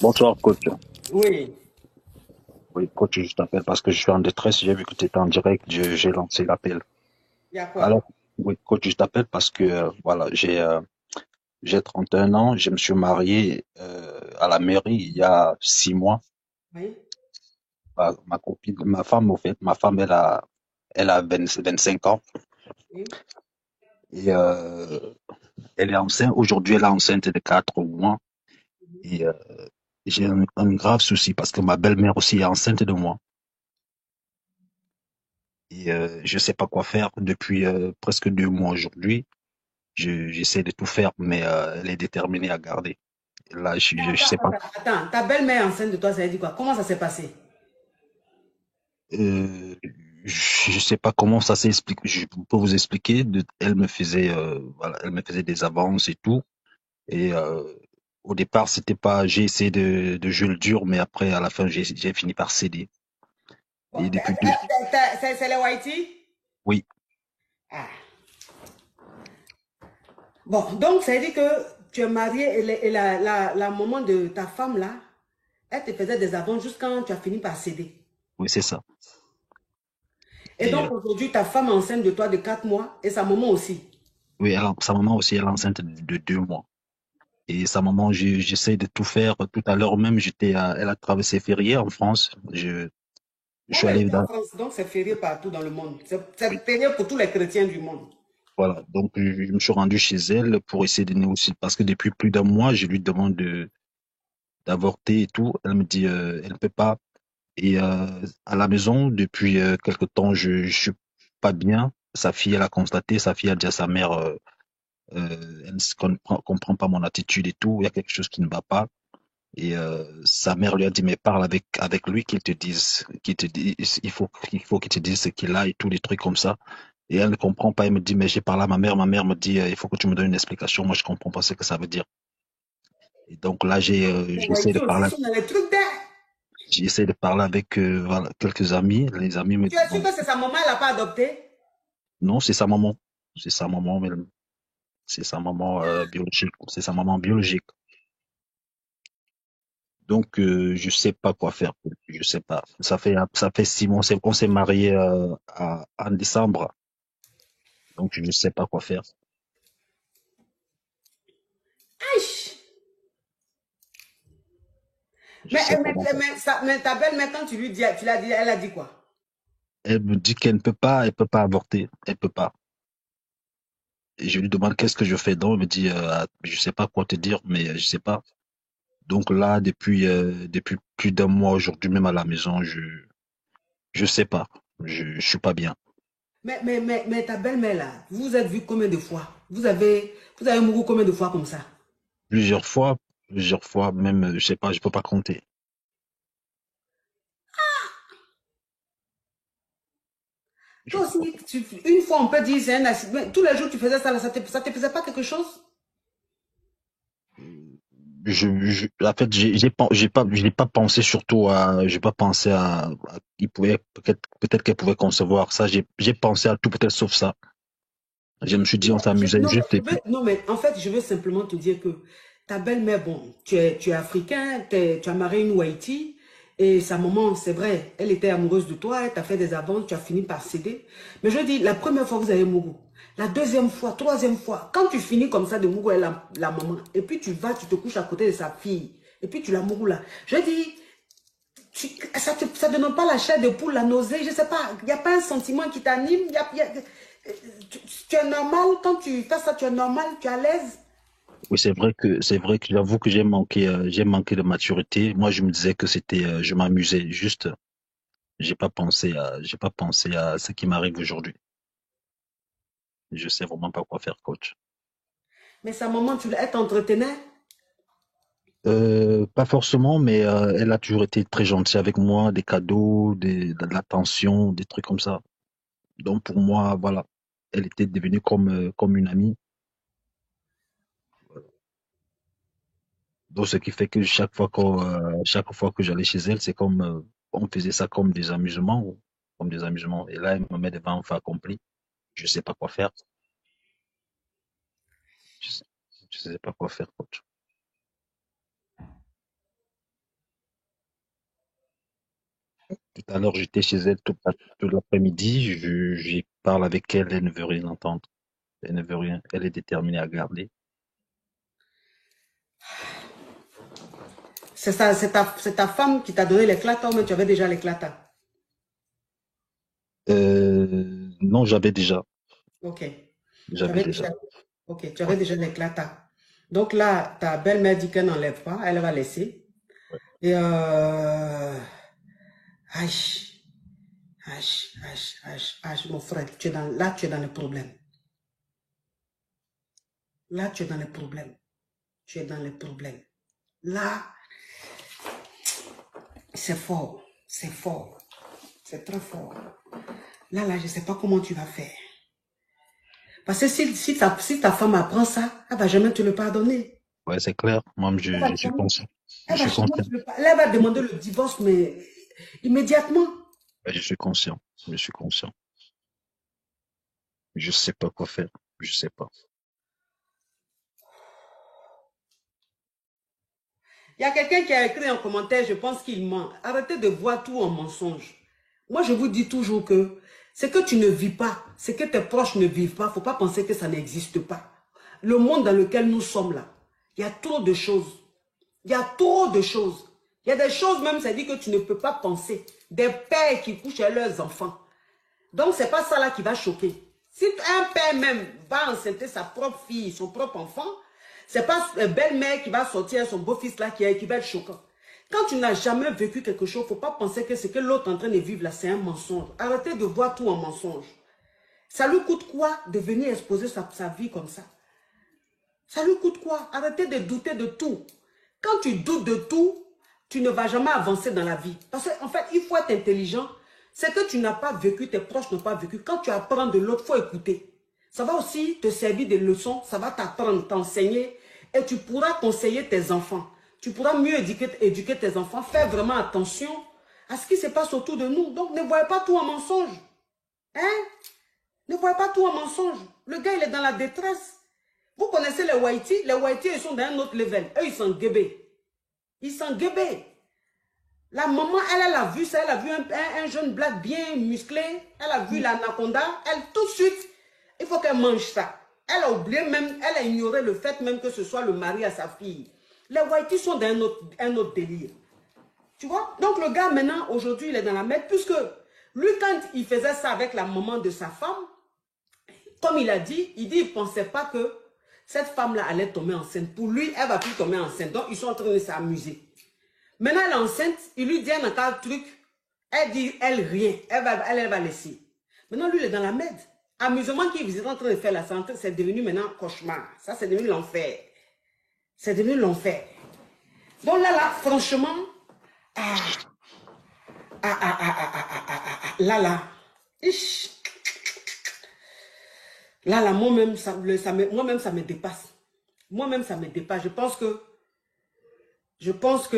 Bonsoir, coach. Oui, Oui, coach, je t'appelle parce que je suis en détresse. J'ai vu que tu étais en direct. J'ai lancé l'appel. il y a quoi? Alors, oui, coach, je t'appelle parce que, voilà, j'ai 31 ans. Je me suis marié à la mairie il y a 6 mois. Oui, Ma copine, ma femme, au fait, ma femme, elle a 25 ans. oui. Et elle est enceinte. Aujourd'hui, elle est enceinte de 4 mois. Et j'ai un grave souci parce que ma belle-mère aussi est enceinte de moi. Et je sais pas quoi faire depuis presque 2 mois aujourd'hui. J'essaie de tout faire, mais elle est déterminée à garder. Là, Mais je sais pas. attends, ta belle-mère enceinte de toi, ça veut dire quoi? Comment ça s'est passé? Euh, je sais pas comment ça s'explique. Je peux vous expliquer. Elle me faisait, voilà, elle me faisait des avances et tout. Et au départ, c'était pas. J'ai essayé de jouer le dur, mais après, à la fin, j'ai fini par céder. Bon, Et depuis deux. c'est les Whitey? Oui, Ah. Bon, donc ça veut dire que tu es marié et, la maman de ta femme là, elle te faisait des avances jusqu'à quand tu as fini par céder. oui, c'est ça. Et Et donc aujourd'hui, ta femme est enceinte de toi de 4 mois et sa maman aussi. oui, sa maman aussi, elle est enceinte de 2 mois. Et sa maman, j'essaie de tout faire. Tout à l'heure même, elle a traversé férié en France. Je Oui, suis oui, allé c'est en dans, France, donc c'est férié partout dans le monde. oui, C'est férié pour tous les chrétiens du monde. voilà. Donc, je me suis rendu chez elle pour essayer de négocier. Parce que depuis plus d'un mois, je lui demande d'avorter et tout. Elle me dit, elle ne peut pas. Et à la maison, depuis quelque temps, je suis pas bien. Sa fille, elle a constaté. Sa fille a dit à sa mère, elle ne comprend pas mon attitude et tout. Il y a quelque chose qui ne va pas. Et sa mère lui a dit, mais parle avec lui, qu'il te dise, il faut qu'il te dise ce qu'il a et tous les trucs comme ça. Et elle ne comprend pas. Elle me dit, mais j'ai parlé à ma mère me dit, il faut que tu me donnes une explication. Moi, je comprends pas ce que ça veut dire. Et donc là, Les j'essaie de Whitey aussi parler, sont dans les trucs d'air. j'essaie de parler avec voilà, quelques amis. Les amis me Tu es sûr disent, que c'est sa maman, elle n'a pas adopté? non, c'est sa maman. C'est sa maman, c'est sa maman biologique. C'est sa maman biologique. Donc, je sais pas quoi faire. Je sais pas. Ça fait 6 mois. On s'est marié en décembre. Donc, je ne sais pas quoi faire. Aïe! Je sais pas comment faire. Mais ta belle-mère, quand tu lui dis, tu l'as dit, elle a dit quoi? Elle me dit qu'elle ne elle peut pas avorter. Elle peut pas. Et je lui demande qu'est-ce que je fais donc. Elle me dit, je sais pas quoi te dire, mais je sais pas. Donc là, depuis plus d'un mois aujourd'hui, même à la maison, je sais pas. Je suis pas bien. Mais ta belle-mère, là, vous vous êtes vu combien de fois? Vous avez mouru combien de fois comme ça? Plusieurs plusieurs fois, même, je sais pas, je peux pas compter. Je Toi peux pas. aussi, une fois, on peut dire c'est un accident. Mais tous les jours, tu faisais ça, là, ça te faisait pas quelque chose? En fait, j'ai pas pensé surtout j'ai pas pensé il pouvait, peut-être qu'elle pouvait concevoir ça. J'ai pensé à tout, peut-être sauf ça. Je me suis dit, on s'amusait Non, mais juste et puis, non, mais en fait, je veux simplement te dire que ta belle-mère, bon, tu es africain, tu as marié une Haïti, et sa maman, c'est vrai, elle était amoureuse de toi, elle t'a fait des avances, tu as fini par céder. Mais je dis, la première fois, vous avez mouru. La deuxième fois, troisième fois, quand tu finis comme ça de mourir la maman, et puis tu vas, tu te couches à côté de sa fille, et puis tu la mourus là. Je dis, ça ne donne pas la chair de poule, la nausée, je sais pas, il n'y a pas un sentiment qui t'anime, tu es normal, quand tu fais ça, tu es normal, tu es à l'aise. oui, c'est vrai que j'avoue que j'ai manqué de maturité. Moi, je me disais que c'était, je m'amusais juste. J'ai pas pensé à ce qui m'arrive aujourd'hui. Je sais vraiment pas quoi faire, coach. Mais sa maman, elle t'entretenait. Pas forcément, mais elle a toujours été très gentille avec moi, des cadeaux, de l'attention, des trucs comme ça. Donc pour moi, voilà, elle était devenue comme une amie. Donc ce qui fait que chaque fois que j'allais chez elle, c'est comme on faisait ça comme des amusements. Et là, elle me met devant un fait accompli. Je sais pas quoi faire. Je sais, je sais pas quoi faire, coach. Tout à l'heure, j'étais chez elle tout l'après-midi. J'y parle avec elle, elle ne veut rien entendre. Elle ne veut rien. Elle est déterminée à garder. C'est ça, c'est ta femme qui t'a donné l'éclatant, mais tu avais déjà l'éclatant. Non, j'avais déjà. Ok. Tu J'avais avais déjà. déjà, ok, tu Ouais, avais déjà l'éclatant. Donc là, ta belle-mère dit qu'elle n'enlève pas, elle va laisser. ouais. Et aïe, mon frère, là, tu es dans le problème. Là, tu es dans le problème. Tu es dans le problème. Là, c'est fort. C'est fort. C'est très fort. Là, je ne sais pas comment tu vas faire. Parce que si ta femme apprend ça, elle ne va jamais te le pardonner. Ouais, c'est clair. Moi, Elle va je suis jamais, conscient. Je elle va suis jamais conscient. te le pardonner. Elle va demander le divorce, mais immédiatement. Ouais, je suis conscient. Je suis conscient. Je sais pas quoi faire. Je sais pas. Il y a quelqu'un qui a écrit un commentaire, je pense qu'il ment. Arrêtez de voir tout en mensonge. Moi, je vous dis toujours que ce que tu ne vis pas, ce que tes proches ne vivent pas, il ne faut pas penser que ça n'existe pas. Le monde dans lequel nous sommes là, il y a trop de choses. Il y a trop de choses. Il y a des choses même, ça dit que tu ne peux pas penser. Des pères qui couchent à leurs enfants. Donc, ce n'est pas ça là qui va choquer. Si un père même va enceinter sa propre fille, son propre enfant, ce n'est pas une belle-mère qui va sortir son beau-fils là qui va être choquant. Quand tu n'as jamais vécu quelque chose, il ne faut pas penser que ce que l'autre est en train de vivre là, c'est un mensonge. Arrêtez de voir tout en mensonge. Ça lui coûte quoi de venir exposer sa vie comme ça? Ça lui coûte quoi? Arrêtez de douter de tout. Quand tu doutes de tout, tu ne vas jamais avancer dans la vie. Parce qu'en fait, il faut être intelligent. C'est que tu n'as pas vécu, tes proches n'ont pas vécu. Quand tu apprends de l'autre, il faut écouter. Ça va aussi te servir de leçons, ça va t'apprendre, t'enseigner. Et tu pourras conseiller tes enfants. Tu pourras mieux éduquer tes enfants. Faire vraiment attention à ce qui se passe autour de nous. Donc, ne voyez pas tout en mensonge. Hein? Ne voyez pas tout en mensonge. Le gars, il est dans la détresse. Vous connaissez les Whitey? Les Whitey, ils sont dans un autre level. Eux, ils sont guébés. Ils sont guébés. La maman, elle a vu ça. Elle a vu un jeune black bien musclé. Elle a vu l'anaconda. Elle, tout de suite, il faut qu'elle mange ça. Elle a oublié même, elle a ignoré le fait même que ce soit le mari à sa fille. Les Whitey sont dans un autre délire. Tu vois? Donc, le gars, maintenant, aujourd'hui, il est dans la merde. Puisque lui, quand il faisait ça avec la maman de sa femme, comme il a dit, il ne pensait pas que cette femme-là allait tomber enceinte. Pour lui, elle ne va plus tomber enceinte. Donc, ils sont en train de s'amuser. Maintenant, elle est enceinte. Il lui dit un truc. Elle dit, elle rien. Elle va laisser. Maintenant, lui, il est dans la merde. Amusement qu'il est en train de faire la santé, c'est devenu maintenant cauchemar. Ça, c'est devenu l'enfer. C'est devenu l'enfer. Donc là, franchement, là, ish, moi-même, moi-même, ça me dépasse. Moi-même, ça me dépasse. Je pense que